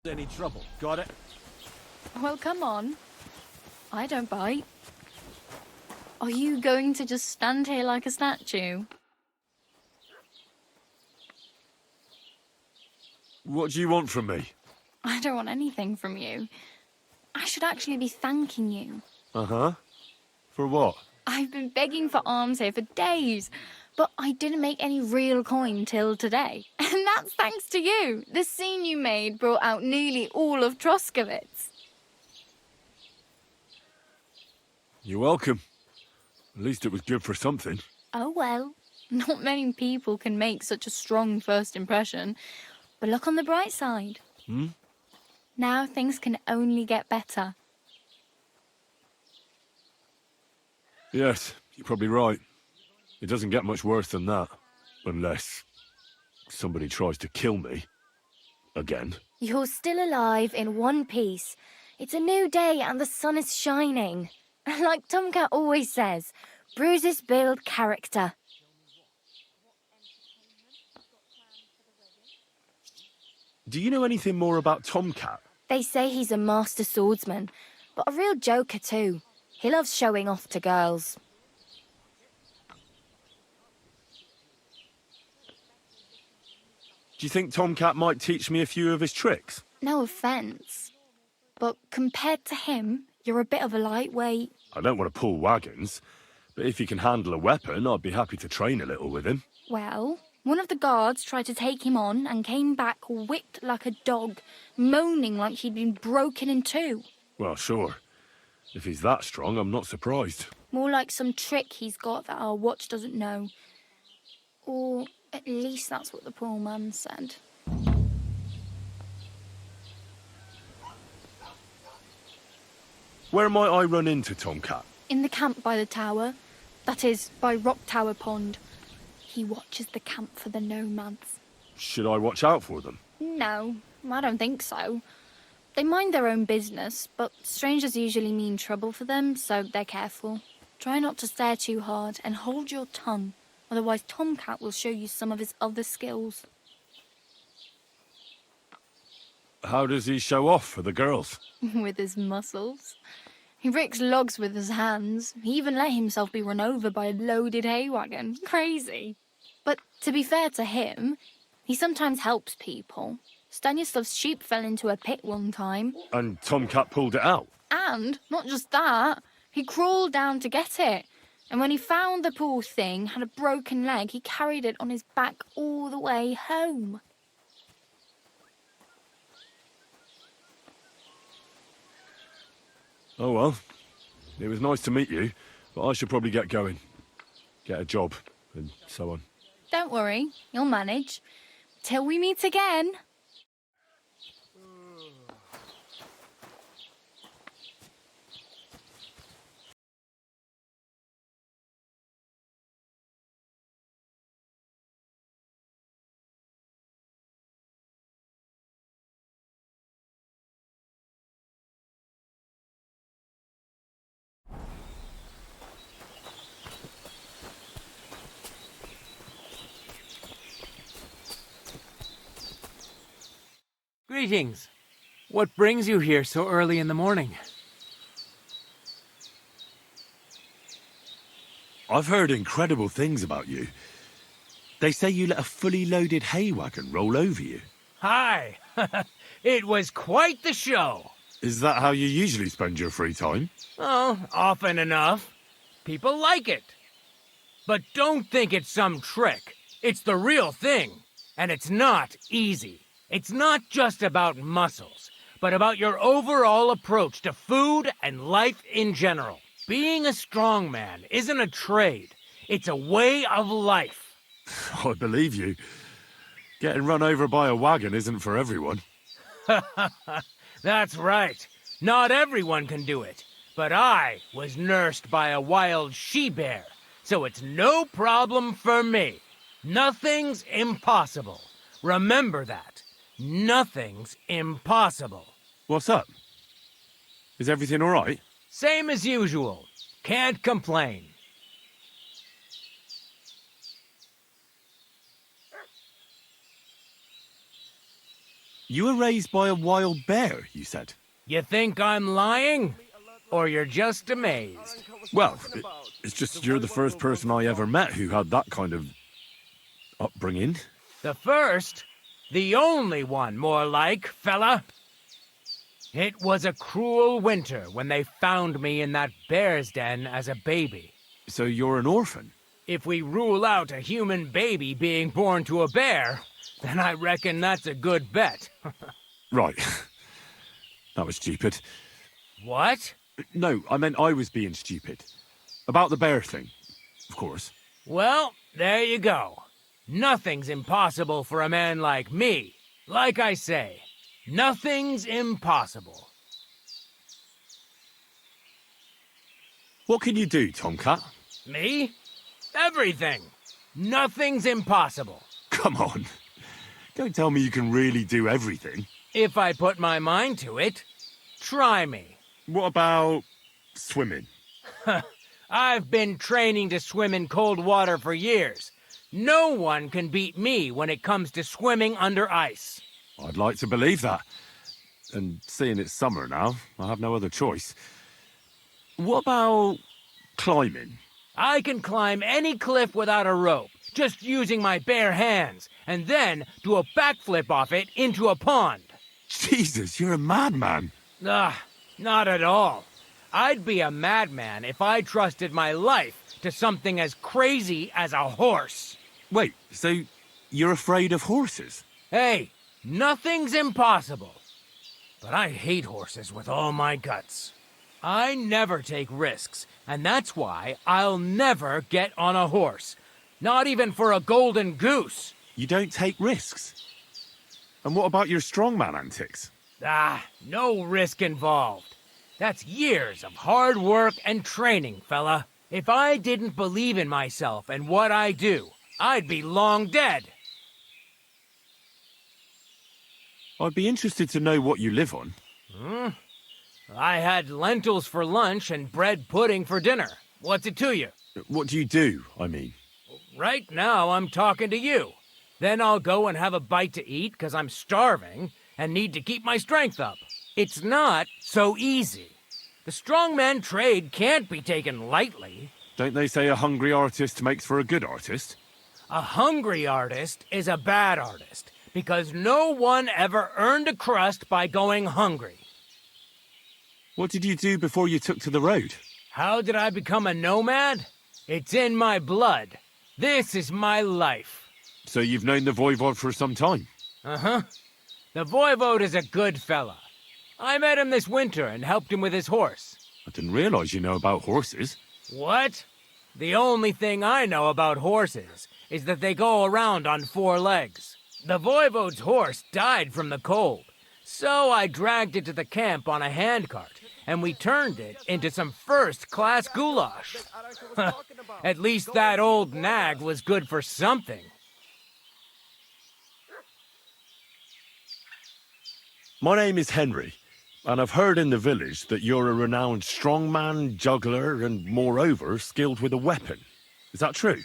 Any trouble. Got it? Well, come on. I don't bite. Are you going to just stand here like a statue? What do you want from me? I don't want anything from you. I should actually be thanking you. Uh-huh. For what? I've been begging for alms here for days, but I didn't make any real coin till today. And that's thanks to you. The scene you made brought out nearly all of Troskowitz. You're welcome. At least it was good for something. Oh well, not many people can make such a strong first impression. But look on the bright side. Now things can only get better. Yes, you're probably right. It doesn't get much worse than that. Unless somebody tries to kill me. Again. You're still alive in one piece. It's a new day and the sun is shining. Like Tomcat always says, bruises build character. Do you know anything more about Tomcat? They say he's a master swordsman, but a real joker too. He loves showing off to girls. Do you think Tomcat might teach me a few of his tricks? No offence, but compared to him, you're a bit of a lightweight. I don't want to pull wagons, but if he can handle a weapon, I'd be happy to train a little with him. Well, one of the guards tried to take him on and came back whipped like a dog, moaning like he'd been broken in two. Well, sure. If he's that strong, I'm not surprised. More like some trick he's got that our watch doesn't know. Or at least that's what the poor man said. Where might I run into Tomcat? In the camp by the tower. That is, by Rock Tower Pond. He watches the camp for the nomads. Should I watch out for them? No, I don't think so. They mind their own business, but strangers usually mean trouble for them, so they're careful. Try not to stare too hard and hold your tongue, otherwise Tomcat will show you some of his other skills. How does he show off for the girls? With his muscles. He ricks logs with his hands. He even let himself be run over by a loaded hay wagon. Crazy. But to be fair to him, he sometimes helps people. Stanislav's sheep fell into a pit one time. And Tomcat pulled it out? And, not just that, he crawled down to get it. And when he found the poor thing had a broken leg, he carried it on his back all the way home. Oh well, it was nice to meet you, but I should probably get going. Get a job, and so on. Don't worry, you'll manage. Till we meet again. Greetings. What brings you here so early in the morning? I've heard incredible things about you. They say you let a fully loaded hay wagon roll over you. Hi! It was quite the show. Is that how you usually spend your free time? Oh, often enough. People like it. But don't think it's some trick. It's the real thing. And it's not easy. It's not just about muscles, but about your overall approach to food and life in general. Being a strongman isn't a trade. It's a way of life. I believe you. Getting run over by a wagon isn't for everyone. That's right. Not everyone can do it. But I was nursed by a wild she-bear, so it's no problem for me. Nothing's impossible. Remember that. Nothing's impossible. What's up? Is everything all right? Same as usual. Can't complain. You were raised by a wild bear, you said? You think I'm lying? Or you're just amazed? Well, it's just you're the first person I ever met who had that kind of upbringing. The first? The only one, more like, fella. It was a cruel winter when they found me in that bear's den as a baby. So you're an orphan? If we rule out a human baby being born to a bear, then I reckon that's a good bet. Right. That was stupid. What? No, I meant I was being stupid. About the bear thing, of course. Well, there you go. Nothing's impossible for a man like me. Like I say, nothing's impossible. What can you do, Tomcat? Me? Everything. Nothing's impossible. Come on. Don't tell me you can really do everything. If I put my mind to it. Try me. What about swimming? I've been training to swim in cold water for years. No one can beat me when it comes to swimming under ice. I'd like to believe that. And seeing it's summer now, I have no other choice. What about climbing? I can climb any cliff without a rope, just using my bare hands, and then do a backflip off it into a pond. Jesus, you're a madman. Not at all. I'd be a madman if I trusted my life to something as crazy as a horse. Wait, so you're afraid of horses? Hey, nothing's impossible. But I hate horses with all my guts. I never take risks, and that's why I'll never get on a horse. Not even for a golden goose. You don't take risks? And what about your strongman antics? No risk involved. That's years of hard work and training, fella. If I didn't believe in myself and what I do, I'd be long dead. I'd be interested to know what you live on. I had lentils for lunch and bread pudding for dinner. What's it to you? What do you do, I mean? Right now, I'm talking to you. Then I'll go and have a bite to eat because I'm starving and need to keep my strength up. It's not so easy. The strongman trade can't be taken lightly. Don't they say a hungry artist makes for a good artist? A hungry artist is a bad artist because no one ever earned a crust by going hungry. What did you do before you took to the road? How did I become a nomad? It's in my blood. This is my life. So you've known the Voivod for some time? Uh-huh. The Voivode is a good fella. I met him this winter and helped him with his horse. I didn't realize you know about horses. What? The only thing I know about horses is that they go around on 4 legs. The Voivode's horse died from the cold, so I dragged it to the camp on a handcart, and we turned it into some first-class goulash. At least that old nag was good for something. My name is Henry, and I've heard in the village that you're a renowned strongman, juggler, and moreover, skilled with a weapon. Is that true?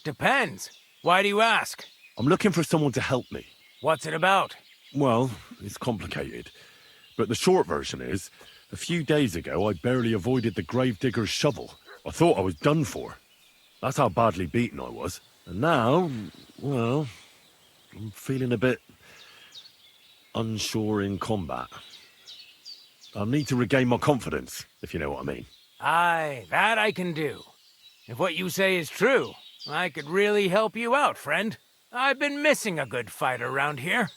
Depends. Why do you ask? I'm looking for someone to help me. What's it about? Well, it's complicated. But the short version is, a few days ago I barely avoided the gravedigger's shovel. I thought I was done for. That's how badly beaten I was. And now, well, I'm feeling a bit unsure in combat. I'll need to regain my confidence, if you know what I mean. Aye, that I can do. If what you say is true, I could really help you out, friend. I've been missing a good fight around here.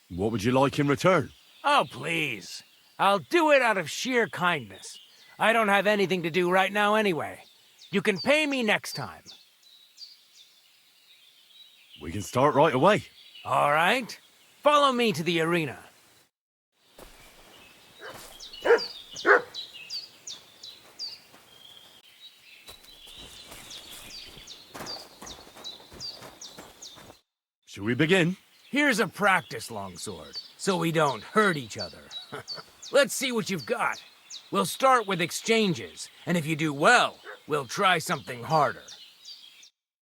What would you like in return? Oh, please. I'll do it out of sheer kindness. I don't have anything to do right now anyway. You can pay me next time. We can start right away. All right. Follow me to the arena. Shall we begin? Here's a practice longsword, so we don't hurt each other. Let's see what you've got. We'll start with exchanges, and if you do well, we'll try something harder.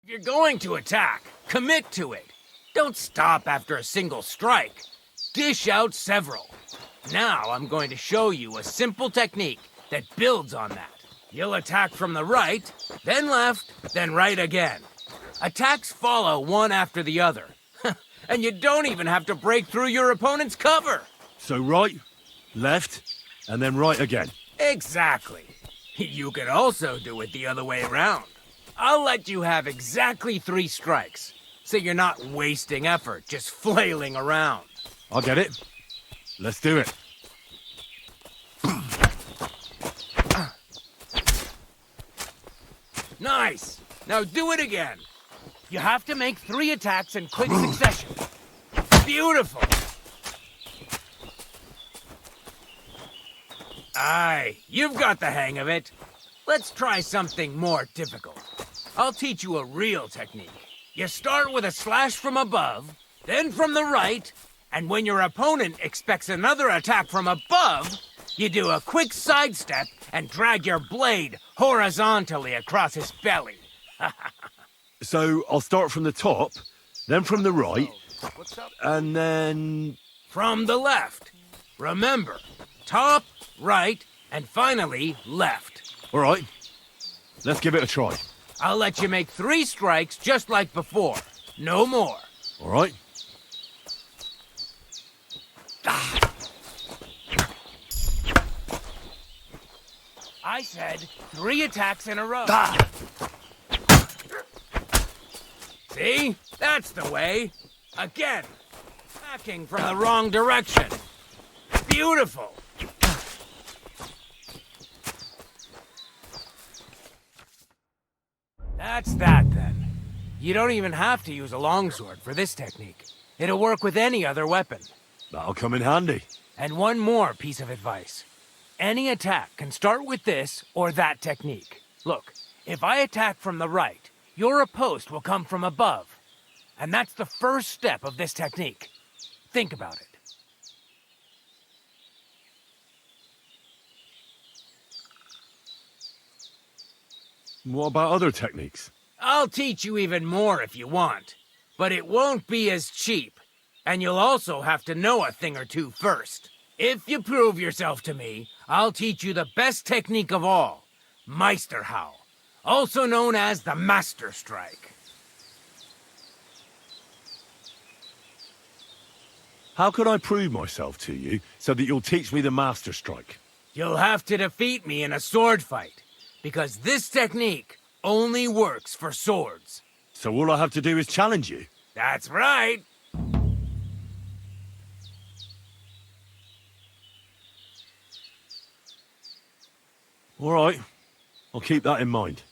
If you're going to attack, commit to it. Don't stop after a single strike. Dish out several. Now I'm going to show you a simple technique that builds on that. You'll attack from the right, then left, then right again. Attacks follow one after the other. And you don't even have to break through your opponent's cover. So right, left, and then right again. Exactly. You could also do it the other way around. I'll let you have exactly 3 strikes, so you're not wasting effort just flailing around. I get it. Let's do it. Nice! Now do it again. You have to make 3 attacks in quick succession. Beautiful! Aye, you've got the hang of it. Let's try something more difficult. I'll teach you a real technique. You start with a slash from above, then from the right, and when your opponent expects another attack from above, you do a quick sidestep and drag your blade horizontally across his belly. So I'll start from the top, then from the right, and then... From the left. Remember, top, right, and finally left. All right, let's give it a try. I'll let you make 3 strikes just like before. No more. All right? I said 3 attacks in a row. See? That's the way. Again. Attacking from the wrong direction. Beautiful. That's that, then. You don't even have to use a longsword for this technique. It'll work with any other weapon. That'll come in handy. And one more piece of advice. Any attack can start with this or that technique. Look, if I attack from the right, your riposte will come from above. And that's the first step of this technique. Think about it. What about other techniques? I'll teach you even more if you want. But it won't be as cheap. And you'll also have to know a thing or two first. If you prove yourself to me, I'll teach you the best technique of all, Meisterhau, also known as the Master Strike. How can I prove myself to you so that you'll teach me the Master Strike? You'll have to defeat me in a sword fight, because this technique only works for swords. So all I have to do is challenge you? That's right. All right, I'll keep that in mind.